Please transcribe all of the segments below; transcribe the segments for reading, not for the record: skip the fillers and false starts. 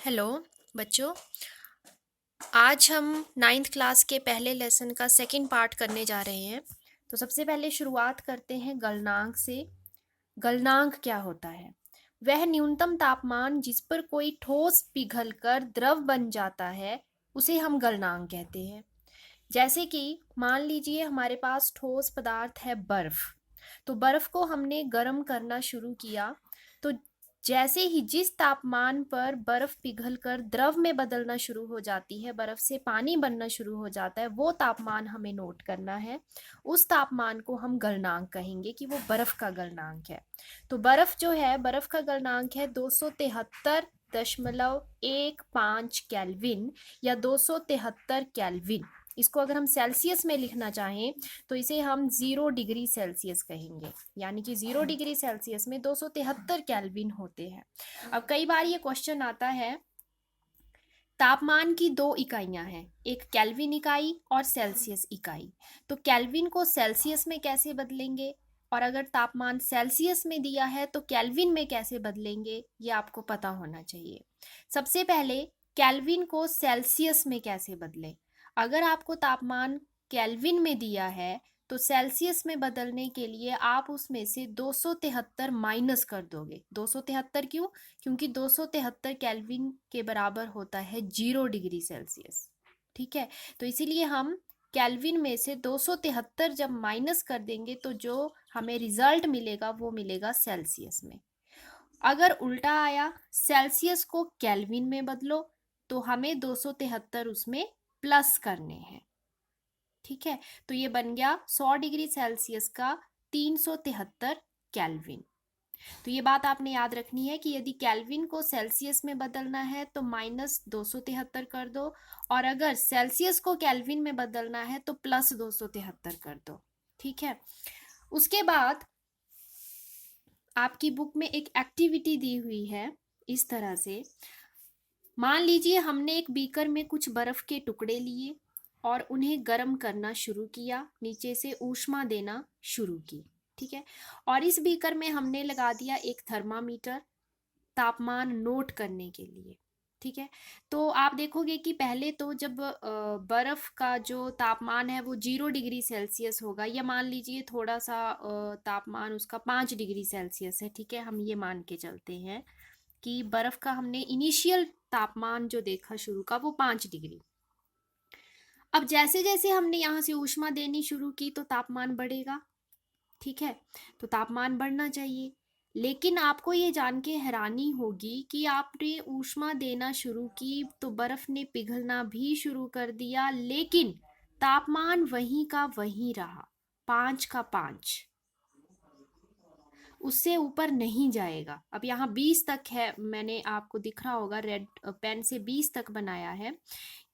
Hello बच्चों। आज हम नाइन्थ क्लास के पहले लेसन का सेकंड पार्ट करने जा रहे हैं। तो सबसे पहले शुरुआत करते हैं गलनांक से। गलनांक क्या होता है? वह न्यूनतम तापमान जिस पर कोई ठोस पिघलकर द्रव बन जाता है उसे हम गलनांक कहते हैं। जैसे कि मान लीजिए हमारे पास ठोस पदार्थ है बर्फ। तो बर्फ को हमने गर्म करना शुरू किया, तो जैसे ही जिस तापमान पर बर्फ पिघलकर द्रव में बदलना शुरू हो जाती है, बर्फ से पानी बनना शुरू हो जाता है, वो तापमान हमें नोट करना है। उस तापमान को हम गलनांक कहेंगे कि वो बर्फ का गलनांक है। तो बर्फ जो है, बर्फ का गलनांक है 273.15 केल्विन या 273 केल्विन। इसको अगर हम सेल्सियस में लिखना चाहें तो इसे हम 0 डिग्री सेल्सियस कहेंगे, यानी कि 0 डिग्री सेल्सियस में 273 केल्विन होते हैं। अब कई बार ये क्वेश्चन आता है, तापमान की दो इकाइयां हैं, एक केल्विन इकाई और सेल्सियस इकाई। तो केल्विन को सेल्सियस में कैसे बदलेंगे, और अगर तापमान सेल्सियस में दिया है तो केल्विन में कैसे बदलेंगे, ये आपको पता होना चाहिए। सबसे पहले केल्विन को सेल्सियस में कैसे बदलें। अगर आपको तापमान केल्विन में दिया है तो सेल्सियस में बदलने के लिए आप उसमें से 273 माइनस कर दोगे। 273 क्यों? क्योंकि 273 केल्विन के बराबर होता है 0 डिग्री सेल्सियस। ठीक है, तो इसीलिए हम केल्विन में से 273 जब माइनस कर देंगे तो जो हमें रिजल्ट मिलेगा वो मिलेगा सेल्सियस में। अगर उल्टा आया, सेल्सियस को केल्विन में बदलो, तो हमें 273 उसमें प्लस करने हैं। ठीक है, तो ये बन गया 100 डिग्री सेल्सियस का 373 केल्विन। तो ये बात आपने याद रखनी है कि यदि केल्विन को सेल्सियस में बदलना है तो माइनस 273 कर दो, और अगर सेल्सियस को केल्विन में बदलना है तो प्लस 273 कर दो। ठीक है, उसके बाद आपकी बुक में एक एक्टिविटी दी हुई है इस तरह से। मान लीजिए हमने एक बीकर में कुछ बर्फ के टुकड़े लिए और उन्हें गर्म करना शुरू किया, नीचे से ऊष्मा देना शुरू की। ठीक है, और इस बीकर में हमने लगा दिया एक थर्मामीटर तापमान नोट करने के लिए। ठीक है, तो आप देखोगे कि पहले तो जब बर्फ का जो तापमान है वो 0 डिग्री सेल्सियस होगा, या मान लीजिए थोड़ा सा तापमान उसका 5 डिग्री सेल्सियस है। ठीक है, हम ये मान के चलते हैं कि बर्फ का हमने इनिशियल तापमान जो देखा शुरू का वो 5 डिग्री। अब जैसे जैसे हमने यहाँ से ऊष्मा देनी शुरू की तो तापमान बढ़ेगा। ठीक है, तो तापमान बढ़ना चाहिए, लेकिन आपको ये जान के हैरानी होगी कि आपने ऊष्मा देना शुरू की तो बर्फ ने पिघलना भी शुरू कर दिया, लेकिन तापमान वहीं का वहीं रहा, 5 का 5, उससे ऊपर नहीं जाएगा। अब यहाँ 20 तक है, मैंने आपको दिख रहा होगा रेड पेन से 20 तक बनाया है,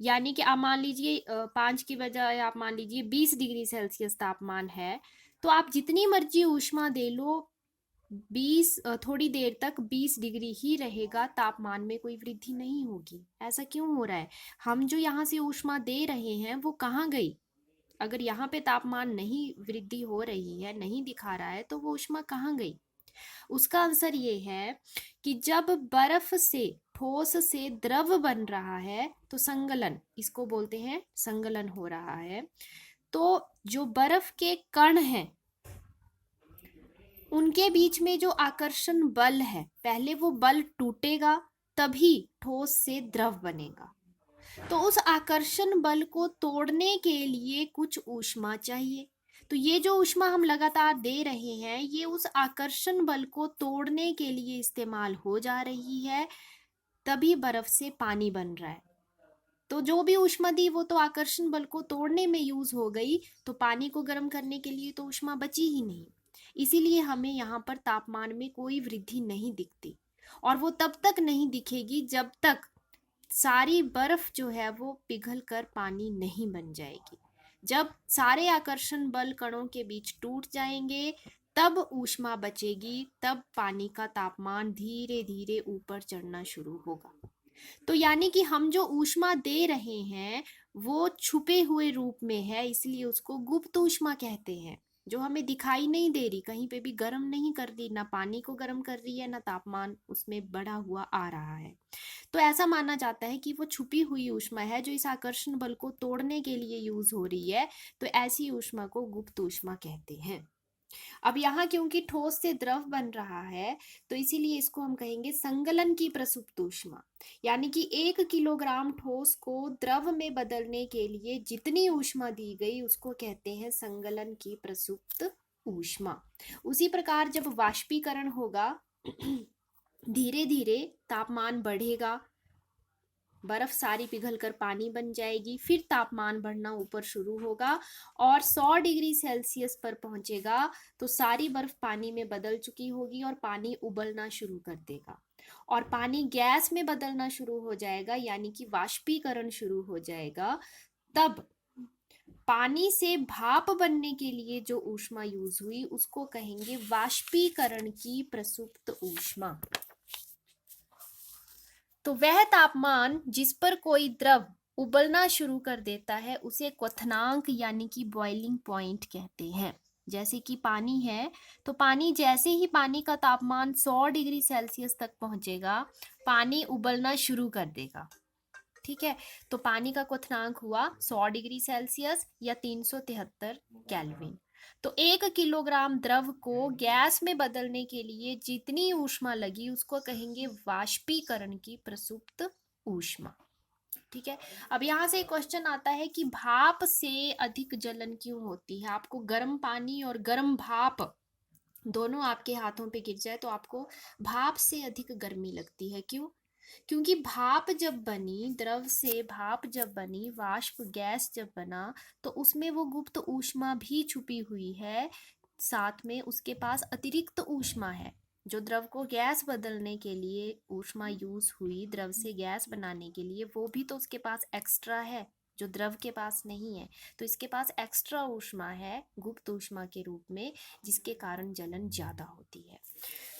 यानी कि आप मान लीजिए 5 की बजाय आप मान लीजिए 20 डिग्री सेल्सियस तापमान है, तो आप जितनी मर्जी ऊष्मा दे लो 20 थोड़ी देर तक 20 डिग्री ही रहेगा, तापमान में कोई वृद्धि नहीं होगी। ऐसा क्यों हो रहा है? हम जो यहाँ से ऊष्मा दे रहे हैं वो कहाँ गई? अगर यहाँ पे तापमान नहीं वृद्धि हो रही है, नहीं दिखा रहा है, तो वो ऊष्मा कहाँ गई? उसका आंसर ये है कि जब बर्फ से ठोस से द्रव बन रहा है तो संगलन, इसको बोलते हैं संगलन हो रहा है। तो जो बर्फ के कण हैं उनके बीच में जो आकर्षण बल है, पहले वो बल टूटेगा तभी ठोस से द्रव बनेगा। तो उस आकर्षण बल को तोड़ने के लिए कुछ ऊष्मा चाहिए। तो ये जो ऊष्मा हम लगातार दे रहे हैं ये उस आकर्षण बल को तोड़ने के लिए इस्तेमाल हो जा रही है, तभी बर्फ से पानी बन रहा है। तो जो भी ऊष्मा दी वो तो आकर्षण बल को तोड़ने में यूज हो गई, तो पानी को गर्म करने के लिए तो ऊष्मा बची ही नहीं। इसीलिए हमें यहाँ पर तापमान में कोई वृद्धि नहीं दिखती, और वो तब तक नहीं दिखेगी जब तक सारी बर्फ जो है वो पिघल कर पानी नहीं बन जाएगी। जब सारे आकर्षण बल कणों के बीच टूट जाएंगे तब ऊष्मा बचेगी, तब पानी का तापमान धीरे धीरे ऊपर चढ़ना शुरू होगा। तो यानी कि हम जो ऊष्मा दे रहे हैं वो छुपे हुए रूप में है, इसलिए उसको गुप्त ऊष्मा कहते हैं। जो हमें दिखाई नहीं दे रही, कहीं पे भी गर्म नहीं कर रही, ना पानी को गर्म कर रही है, ना तापमान उसमें बढ़ा हुआ आ रहा है। तो ऐसा माना जाता है कि वो छुपी हुई ऊष्मा है जो इस आकर्षण बल को तोड़ने के लिए यूज हो रही है। तो ऐसी ऊष्मा को गुप्त ऊष्मा कहते हैं। अब यहाँ क्योंकि ठोस से द्रव बन रहा है, तो इसीलिए इसको हम कहेंगे संगलन की प्रसुप्त ऊष्मा। यानी कि 1 किलोग्राम ठोस को द्रव में बदलने के लिए जितनी ऊष्मा दी गई उसको कहते हैं संगलन की प्रसुप्त ऊष्मा। उसी प्रकार जब वाष्पीकरण होगा धीरे धीरे तापमान बढ़ेगा, बर्फ सारी पिघलकर पानी बन जाएगी, फिर तापमान बढ़ना ऊपर शुरू होगा और 100 डिग्री सेल्सियस पर पहुंचेगा तो सारी बर्फ पानी में बदल चुकी होगी और पानी उबलना शुरू कर देगा और पानी गैस में बदलना शुरू हो जाएगा, यानी कि वाष्पीकरण शुरू हो जाएगा। तब पानी से भाप बनने के लिए जो ऊष्मा यूज हुई उसको कहेंगे वाष्पीकरण की प्रसुप्त ऊष्मा। तो वह तापमान जिस पर कोई द्रव उबलना शुरू कर देता है उसे क्वथनांक यानी कि बॉइलिंग पॉइंट कहते हैं। जैसे कि पानी है, तो पानी जैसे ही पानी का तापमान 100 डिग्री सेल्सियस तक पहुंचेगा पानी उबलना शुरू कर देगा। ठीक है, तो पानी का क्वथनांक हुआ 100 डिग्री सेल्सियस या 373 केल्विन। तो 1 किलोग्राम द्रव को गैस में बदलने के लिए जितनी ऊष्मा लगी उसको कहेंगे वाष्पीकरण की प्रसुप्त ऊष्मा। ठीक है, अब यहाँ से क्वेश्चन आता है कि भाप से अधिक जलन क्यों होती है। आपको गर्म पानी और गर्म भाप दोनों आपके हाथों पे गिर जाए तो आपको भाप से अधिक गर्मी लगती है। क्यों? क्योंकि भाप जब बनी, द्रव से भाप जब बनी, वाष्प गैस जब बना, तो उसमें वो गुप्त ऊष्मा भी छुपी हुई है, साथ में उसके पास अतिरिक्त ऊष्मा है। जो द्रव को गैस बदलने के लिए ऊष्मा यूज हुई, द्रव से गैस बनाने के लिए, वो भी तो उसके पास एक्स्ट्रा है जो द्रव के पास नहीं है। तो इसके पास एक्स्ट्रा ऊष्मा है गुप्त ऊष्मा के रूप में, जिसके कारण जलन ज्यादा होती है।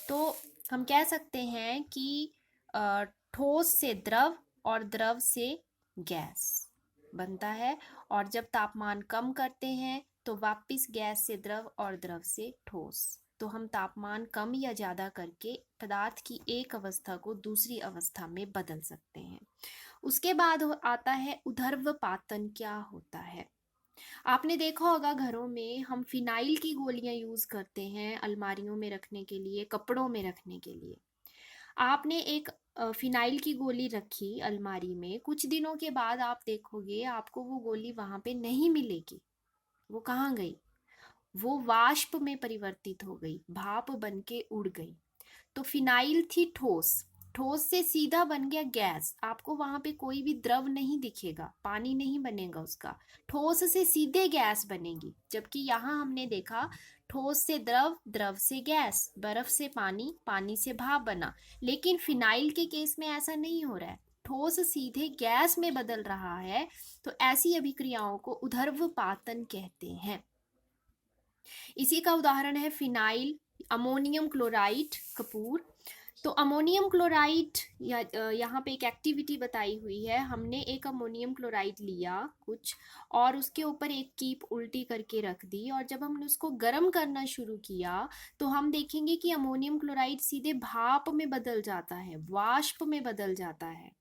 तो हम कह सकते हैं कि ठोस से द्रव और द्रव से गैस बनता है और जब तापमान कम करते हैं तो वापस गैस से द्रव और द्रव से ठोस। तो हम तापमान कम या ज्यादा करके पदार्थ की एक अवस्था को दूसरी अवस्था में बदल सकते हैं। उसके बाद आता है ऊर्ध्वपातन। क्या होता है? आपने देखा होगा घरों में हम फिनाइल की गोलियां यूज करते हैं अलमारियों में रखने के लिए, कपड़ों में रखने के लिए। आपने एक फिनाइल की गोली रखी अलमारी में, कुछ दिनों के बाद आप देखोगे आपको वो गोली वहां पे नहीं मिलेगी। वो कहाँ गई? वो वाष्प में परिवर्तित हो गई, भाप बन के उड़ गई। तो फिनाइल थी ठोस, ठोस से सीधा बन गया गैस। आपको वहां पे कोई भी द्रव नहीं दिखेगा, पानी नहीं बनेगा उसका, ठोस से सीधे गैस बनेगी। जबकि यहाँ हमने देखा ठोस से द्रव, द्रव से गैस, बर्फ से पानी, पानी से भाप बना। लेकिन फिनाइल के केस में ऐसा नहीं हो रहा है, ठोस सीधे गैस में बदल रहा है। तो ऐसी अभिक्रियाओं को ऊर्ध्वपातन कहते हैं। इसी का उदाहरण है फिनाइल, अमोनियम क्लोराइड, कपूर। तो अमोनियम क्लोराइड यहाँ पे एक एक्टिविटी बताई हुई है। हमने एक अमोनियम क्लोराइड लिया कुछ और उसके ऊपर एक कीप उल्टी करके रख दी और जब हमने उसको गर्म करना शुरू किया तो हम देखेंगे कि अमोनियम क्लोराइड सीधे भाप में बदल जाता है, वाष्प में बदल जाता है।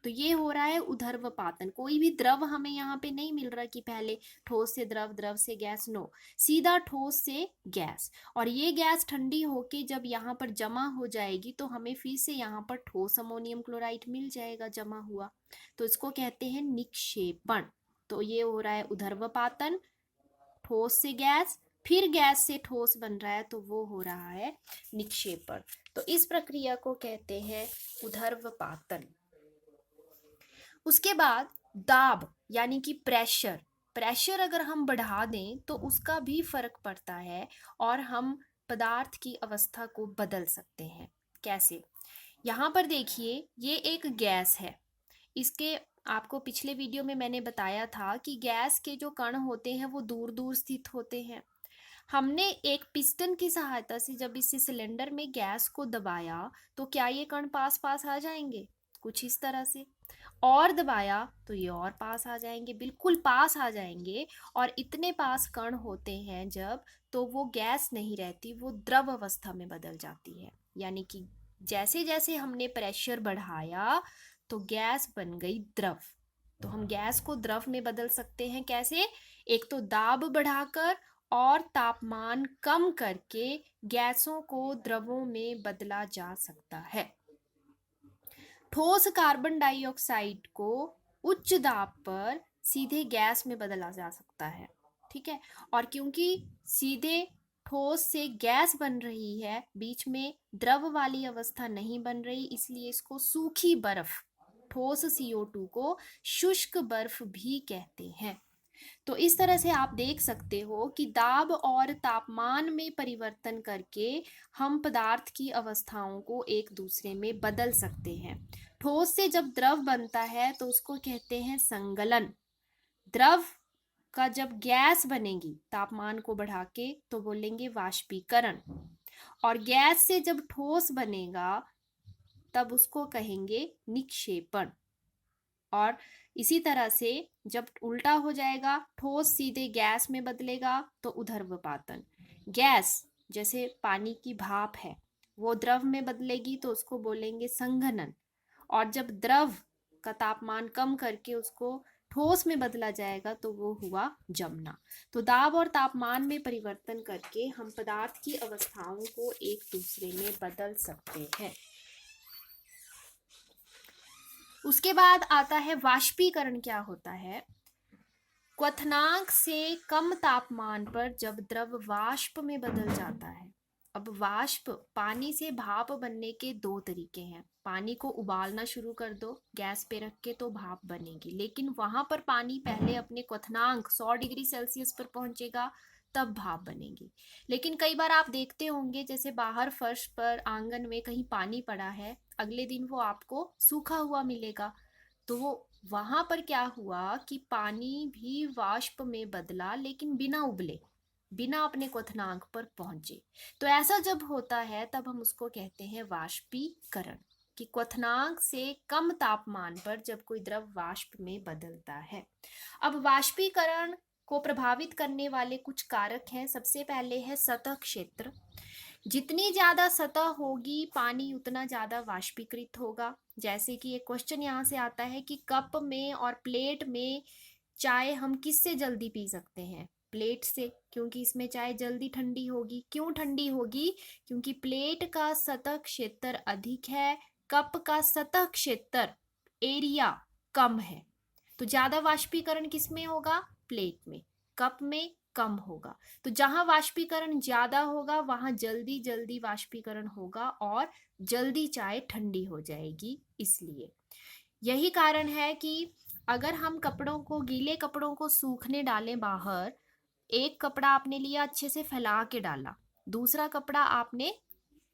तो ये हो रहा है ऊर्ध्वपातन। कोई भी द्रव हमें यहाँ पे नहीं मिल रहा कि पहले ठोस से द्रव, द्रव से गैस, नो, सीधा ठोस से गैस। और ये गैस ठंडी होके जब यहाँ पर जमा हो जाएगी तो हमें फिर से यहाँ पर ठोस अमोनियम क्लोराइड मिल जाएगा जमा हुआ। तो इसको कहते हैं निक्षेपण। तो ये हो रहा है ऊर्ध्वपातन, ठोस से गैस, फिर गैस से ठोस बन रहा है तो वो हो रहा है निक्षेपण। तो इस प्रक्रिया को कहते हैं ऊर्ध्वपातन। उसके बाद दाब यानी कि प्रेशर। प्रेशर अगर हम बढ़ा दें तो उसका भी फर्क पड़ता है और हम पदार्थ की अवस्था को बदल सकते हैं। कैसे? यहाँ पर देखिए, ये एक गैस है। इसके आपको पिछले वीडियो में मैंने बताया था कि गैस के जो कण होते हैं वो दूर दूर स्थित होते हैं। हमने एक पिस्टन की सहायता से जब इस सिलेंडर में गैस को दबाया तो क्या ये कण पास पास आ जाएंगे? कुछ इस तरह से, और दबाया तो ये और पास आ जाएंगे, बिल्कुल पास आ जाएंगे। और इतने पास कण होते हैं जब, तो वो गैस नहीं रहती, वो द्रव अवस्था में बदल जाती है। यानी कि जैसे जैसे हमने प्रेशर बढ़ाया तो गैस बन गई द्रव। तो हम गैस को द्रव में बदल सकते हैं कैसे? एक तो दाब बढ़ाकर और तापमान कम करके गैसों को द्रवों में बदला जा सकता है। ठोस कार्बन डाइऑक्साइड को उच्च दाब पर सीधे गैस में बदला जा सकता है, ठीक है। और क्योंकि सीधे ठोस से गैस बन रही है, बीच में द्रव वाली अवस्था नहीं बन रही, इसलिए इसको सूखी बर्फ, ठोस CO2 को शुष्क बर्फ भी कहते हैं। तो इस तरह से आप देख सकते हो कि दाब और तापमान में परिवर्तन करके हम पदार्थ की अवस्थाओं को एक दूसरे में बदल सकते हैं। ठोस से जब द्रव बनता है तो उसको कहते हैं संगलन। द्रव का जब गैस बनेगी तापमान को बढ़ा के तो बोलेंगे वाष्पीकरण। और गैस से जब ठोस बनेगा तब उसको कहेंगे निक्षेपण। और इसी तरह से जब उल्टा हो जाएगा, ठोस सीधे गैस में बदलेगा तो उर्ध्वपातन। गैस जैसे पानी की भाप है, वो द्रव में बदलेगी तो उसको बोलेंगे संघनन। और जब द्रव का तापमान कम करके उसको ठोस में बदला जाएगा तो वो हुआ जमना। तो दाब और तापमान में परिवर्तन करके हम पदार्थ की अवस्थाओं को एक दूसरे में बदल सकते हैं। उसके बाद आता है वाष्पीकरण। क्या होता है? क्वथनांक से कम तापमान पर जब द्रव वाष्प में बदल जाता है। अब वाष्प, पानी से भाप बनने के दो तरीके हैं। पानी को उबालना शुरू कर दो गैस पे रख के तो भाप बनेगी, लेकिन वहां पर पानी पहले अपने क्वथनांक 100 डिग्री सेल्सियस पर पहुंचेगा तब भाप बनेगी। लेकिन कई बार आप देखते होंगे जैसे बाहर फर्श पर आंगन में कहीं पानी पड़ा है, अगले दिन वो आपको सूखा हुआ मिलेगा। तो वहां पर क्या हुआ कि पानी भी वाष्प में बदला, लेकिन बिना उबले, बिना अपने क्वथनांक पर पहुंचे। तो ऐसा जब होता है तब हम उसको कहते हैं वाष्पीकरण, कि क्वथनांक से कम तापमान पर जब कोई द्रव वाष्प में बदलता है। अब वाष्पीकरण को प्रभावित करने वाले कुछ कारक हैं। सबसे पहले है सतह क्षेत्र। जितनी ज्यादा सतह होगी पानी उतना ज्यादा वाष्पीकृत होगा। जैसे कि एक क्वेश्चन यहाँ से आता है कि कप में और प्लेट में चाय हम किससे जल्दी पी सकते हैं? प्लेट से, क्योंकि इसमें चाय जल्दी ठंडी होगी। क्यों ठंडी होगी? क्योंकि प्लेट का सतह क्षेत्र अधिक है, कप का सतह क्षेत्र, एरिया, कम है। तो ज्यादा वाष्पीकरण किसमें होगा? प्लेट में। कप में कम होगा। तो जहां वाष्पीकरण ज्यादा होगा वहां जल्दी जल्दी वाष्पीकरण होगा और जल्दी चाय ठंडी हो जाएगी। इसलिए यही कारण है कि अगर हम कपड़ों को, गीले कपड़ों को सूखने डालें बाहर, एक कपड़ा आपने लिया अच्छे से फैला के डाला, दूसरा कपड़ा आपने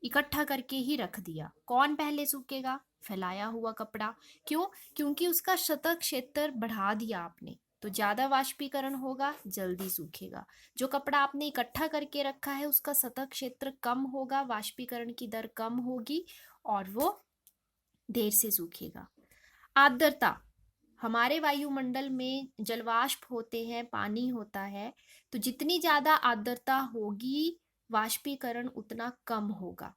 इकट्ठा करके ही रख दिया, कौन पहले सूखेगा? फैलाया हुआ कपड़ा। क्यों? क्योंकि उसका सतह क्षेत्र बढ़ा दिया आपने, तो ज्यादा वाष्पीकरण होगा, जल्दी सूखेगा। जो कपड़ा आपने इकट्ठा करके रखा है उसका सतह क्षेत्र कम होगा, वाष्पीकरण की दर कम होगी और वो देर से सूखेगा। आर्द्रता। हमारे वायुमंडल में जलवाष्प होते हैं, पानी होता है, तो जितनी ज्यादा आर्द्रता होगी वाष्पीकरण उतना कम होगा।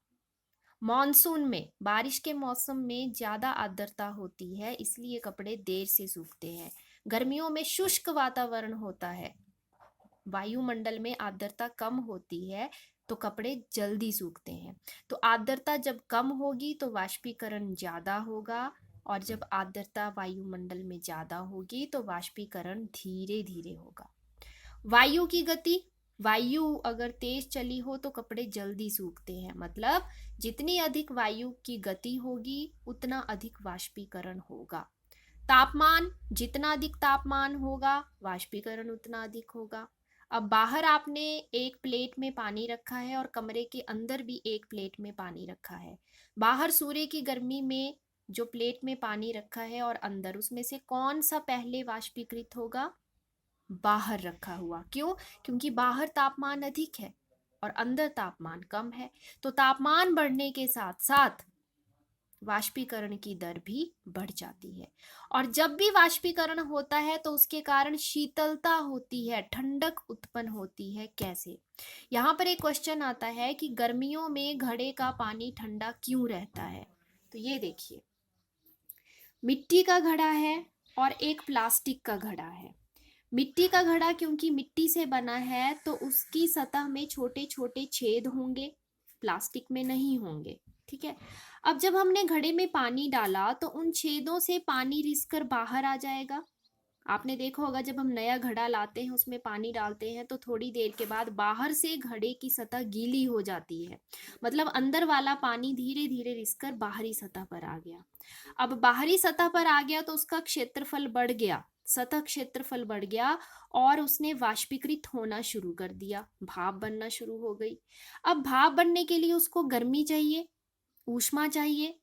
मॉनसून में, बारिश के मौसम में ज्यादा आर्द्रता होती है, इसलिए कपड़े देर से सूखते हैं। गर्मियों में शुष्क वातावरण होता है, वायुमंडल में आर्द्रता कम होती है तो कपड़े जल्दी सूखते हैं। तो आर्द्रता जब कम होगी तो वाष्पीकरण ज्यादा होगा, और जब आर्द्रता वायुमंडल में ज्यादा होगी तो वाष्पीकरण धीरे धीरे होगा। वायु की गति। वायु अगर तेज चली हो तो कपड़े जल्दी सूखते हैं, मतलब जितनी अधिक वायु की गति होगी उतना अधिक वाष्पीकरण होगा। तापमान, जितना अधिक तापमान होगा वाष्पीकरण उतना अधिक होगा। अब बाहर आपने एक प्लेट में पानी रखा है और कमरे के अंदर भी एक प्लेट में पानी रखा है। बाहर सूर्य की गर्मी में जो प्लेट में पानी रखा है और अंदर, उसमें से कौन सा पहले वाष्पीकृत होगा? बाहर रखा हुआ। क्यों? क्योंकि बाहर तापमान अधिक है और अंदर तापमान कम है। तो तापमान बढ़ने के साथ साथ वाष्पीकरण की दर भी बढ़ जाती है। और जब भी वाष्पीकरण होता है तो उसके कारण शीतलता होती है, ठंडक उत्पन्न होती है। कैसे? यहाँ पर एक क्वेश्चन आता है कि गर्मियों में घड़े का पानी ठंडा क्यों रहता है। तो ये देखिए, मिट्टी का घड़ा है और एक प्लास्टिक का घड़ा है। मिट्टी का घड़ा क्योंकि मिट्टी से बना है तो उसकी सतह में छोटे छोटे छेद होंगे, प्लास्टिक में नहीं होंगे। ठीक है। अब जब हमने घड़े में पानी डाला तो उन छेदों से पानी रिसकर बाहर आ जाएगा। आपने देखा होगा जब हम नया घड़ा लाते हैं उसमें पानी डालते हैं तो थोड़ी देर के बाद बाहर से घड़े की सतह गीली हो जाती है, मतलब अंदर वाला पानी धीरे धीरे रिसकर बाहरी सतह पर आ गया। अब बाहरी सतह पर आ गया तो उसका क्षेत्रफल बढ़ गया, सतह क्षेत्रफल बढ़ गया और उसने वाष्पीकृत होना शुरू कर दिया, भाप बनना शुरू हो गई। अब भाप बनने के लिए उसको गर्मी चाहिए, ऊष्मा चाहिए।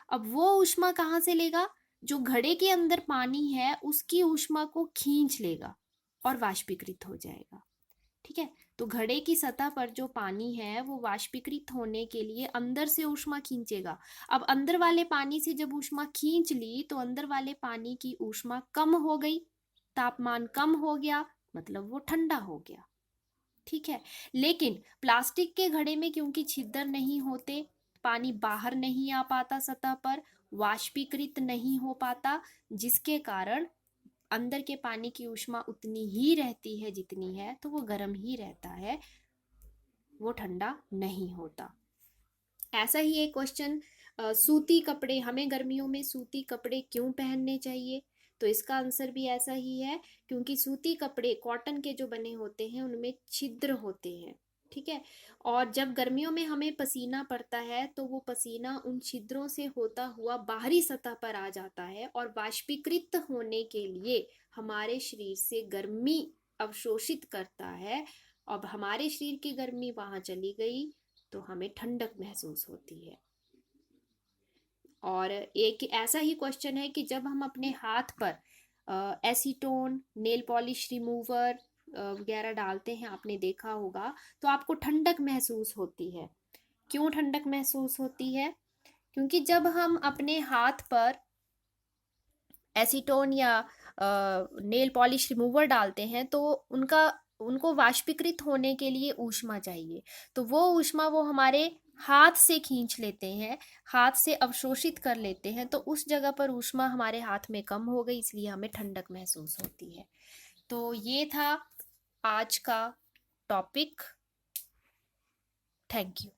अब वो ऊष्मा कहाँ से लेगा? जो घड़े के अंदर पानी है उसकी ऊष्मा को खींच लेगा और वाष्पीकृत हो जाएगा। ठीक है। तो घड़े की सतह पर जो पानी है वो वाष्पीकृत होने के लिए अंदर से ऊष्मा खींचेगा। अब अंदर वाले पानी से जब ऊष्मा खींच ली तो अंदर वाले पानी की ऊष्मा कम हो गई, तापमान कम हो गया, मतलब वो ठंडा हो गया। ठीक है। लेकिन प्लास्टिक के घड़े में क्योंकि छिद्र नहीं होते, पानी बाहर नहीं आ पाता, सतह पर वाष्पीकृत नहीं हो पाता, जिसके कारण अंदर के पानी की ऊष्मा उतनी ही रहती है जितनी है, तो वो गर्म ही रहता है, वो ठंडा नहीं होता। ऐसा ही एक क्वेश्चन, सूती कपड़े, हमें गर्मियों में सूती कपड़े क्यों पहनने चाहिए? तो इसका आंसर भी ऐसा ही है, क्योंकि सूती कपड़े कॉटन के जो बने होते हैं उनमें छिद्र होते हैं। ठीक है। और जब गर्मियों में हमें पसीना पड़ता है तो वो पसीना उन छिद्रों से होता हुआ बाहरी सतह पर आ जाता है और वाष्पीकृत होने के लिए हमारे शरीर से गर्मी अवशोषित करता है। अब हमारे शरीर की गर्मी वहां चली गई तो हमें ठंडक महसूस होती है। और एक ऐसा ही क्वेश्चन है कि जब हम अपने हाथ पर एसीटोन, नेल पॉलिश रिमूवर वगैरह डालते हैं, आपने देखा होगा, तो आपको ठंडक महसूस होती है। क्यों ठंडक महसूस होती है? क्योंकि जब हम अपने हाथ पर एसीटोन या नेल पॉलिश रिमूवर डालते हैं तो उनको वाष्पीकृत होने के लिए ऊष्मा चाहिए। तो वो ऊष्मा वो हमारे हाथ से खींच लेते हैं, हाथ से अवशोषित कर लेते हैं, तो उस जगह पर ऊष्मा हमारे हाथ में कम हो गई, इसलिए हमें ठंडक महसूस होती है। तो ये था आज का टॉपिक। Thank you.